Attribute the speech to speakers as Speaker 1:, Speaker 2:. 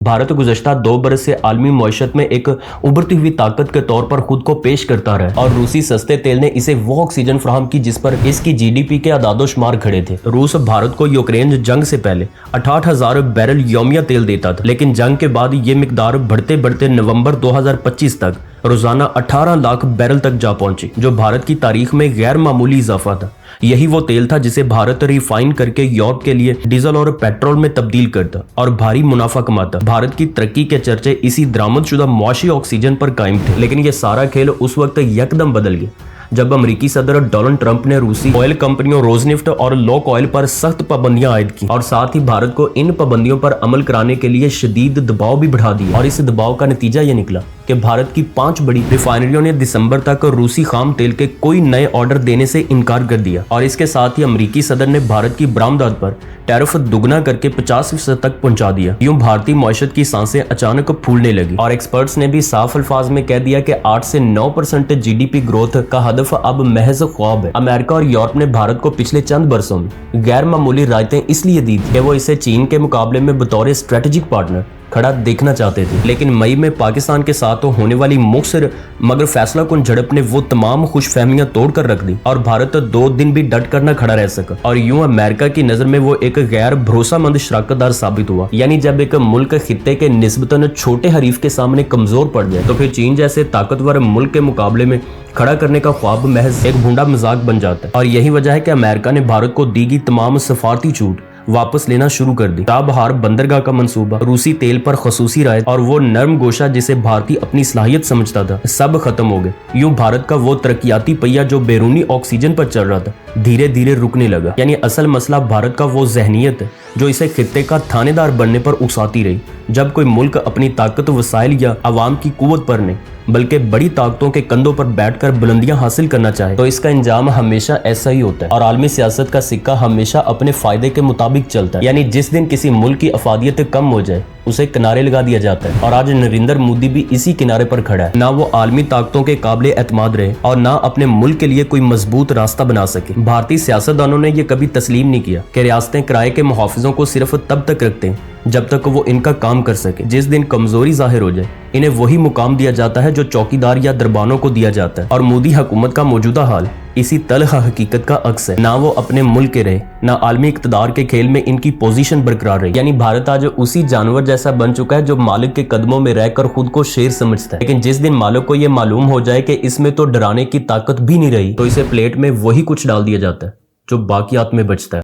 Speaker 1: भारत गुज़श्ता 2 बरस से आलमी मईशत में एक उभरती हुई ताकत के तौर पर खुद को पेश करता रहा और रूसी सस्ते तेल ने इसे वो ऑक्सीजन फराहम की जिस पर इसकी जीडीपी के आदादोशुमार खड़े थे। रूस भारत को यूक्रेन जंग से पहले 68,000 बैरल यौमिया तेल देता था, लेकिन जंग के बाद ये मिकदार बढ़ते बढ़ते नवंबर 2025 तक रोजाना 18 लाख बैरल तक जा पहुंची, जो भारत की तारीख में गैर मामूली इजाफा था। यही वो तेल था जिसे भारत रिफाइन करके यूरोप के लिए डीजल और पेट्रोल में तब्दील करता और भारी मुनाफा कमाता। भारत की तरक्की के चर्चे इसी दरामदशुदा मुआशी ऑक्सीजन पर कायम थे, लेकिन ये सारा खेल उस वक्त यकदम बदल गया जब अमेरिकी सदर डोनाल्ड ट्रंप ने रूसी ऑयल कंपनियों रोजनिफ्ट और लोक ऑयल पर सख्त पाबंदियां आयद की और साथ ही भारत को इन पाबंदियों पर अमल कराने के लिए शदीद दबाव भी बढ़ा दिया। और इस दबाव का नतीजा ये निकला कि भारत की 5 बड़ी रिफाइनरियों ने दिसंबर तक रूसी खाम तेल के कोई नए ऑर्डर देने से इनकार कर दिया और इसके साथ ही अमेरिकी सदर ने भारत की बरामदात पर टैरिफ दुगना करके 50% तक पहुंचा दिया। यूं भारतीय मईशत की सांसें अचानक फूलने लगी और एक्सपर्ट्स ने भी साफ अल्फाज में कह दिया कि 8 से 9% जीडीपी ग्रोथ का हदफ अब महज ख्वाब है। अमेरिका और यूरोप ने भारत को पिछले चंद बरसों में गैर मामूली रायतें इसलिए दी थी कि वो इसे चीन के मुकाबले में बतौर स्ट्रेटेजिक पार्टनर खड़ा देखना चाहते थे, लेकिन मई में पाकिस्तान के साथ तो होने वाली मुख्तर मगर फैसला कुन झड़प ने वो तमाम खुशफहमियां तोड़ कर रख दी और भारत 2 दिन भी डट कर न खड़ा रह सका और यूं अमेरिका की नजर में वो एक गैर भरोसामंद शराकतदार साबित हुआ। यानी जब एक मुल्क खित्ते के निस्बतन छोटे हरीफ के सामने कमजोर पड़ जाए तो फिर चीन जैसे ताकतवर मुल्क के मुकाबले में खड़ा करने का ख्वाब महज एक भूंडा मजाक बन जाता है। और यही वजह है कि अमेरिका ने भारत को दी गई तमाम सफारती छूट वापस लेना शुरू कर दी। ताबहार बंदरगाह का मंसूबा, रूसी तेल पर खसूसी राय और वो नर्म गोशा जिसे भारतीय अपनी सलाहियत समझता था, सब खत्म हो गए। यूं भारत का वो तरक्याती पहिया जो बैरूनी ऑक्सीजन पर चल रहा था धीरे धीरे रुकने लगा। यानी असल मसला भारत का वो जहनीत है जो इसे खित्ते का थानेदार बनने पर उकसाती रही। जब कोई मुल्क अपनी ताकत, वसाइल या अवाम की कुव्वत पर नहीं बल्कि बड़ी ताकतों के कंधों पर बैठकर बुलंदियां हासिल करना चाहे तो इसका इंजाम हमेशा ऐसा ही होता है। और आलमी सियासत का सिक्का हमेशा अपने फायदे के मुताबिक चलता है। यानी जिस दिन किसी मुल्क की अफादियत कम हो जाए उसे किनारे लगा दिया जाता है और आज नरेंद्र मोदी भी इसी किनारे पर खड़ा है। ना वो आलमी ताकतों के काबिल एतमाद रहे और ना अपने मुल्क के लिए कोई मजबूत रास्ता बना सके। भारतीय सियासतदानों ने यह कभी तस्लीम नहीं किया कि रियासतें किराए के मुहाफिजों को सिर्फ तब तक रखते हैं जब तक वो इनका काम कर सके। जिस दिन कमजोरी जाहिर हो जाए इन्हें वही मुकाम दिया जाता है जो चौकीदार या दरबानों को दिया जाता है। और मोदी हुकूमत का मौजूदा हाल इसी तलख हकीकत का अक्स है। ना वो अपने मुल्क के रहे, ना आलमी इक्तदार के खेल में इनकी पोजीशन बरकरार रही। यानी भारत आज उसी जानवर जैसा बन चुका है जो मालिक के कदमों में रहकर खुद को शेर समझता है, लेकिन जिस दिन मालिक को ये मालूम हो जाए कि इसमें तो डराने की ताकत भी नहीं रही तो इसे प्लेट में वही कुछ डाल दिया जाता है जो बाकियात में बचता है।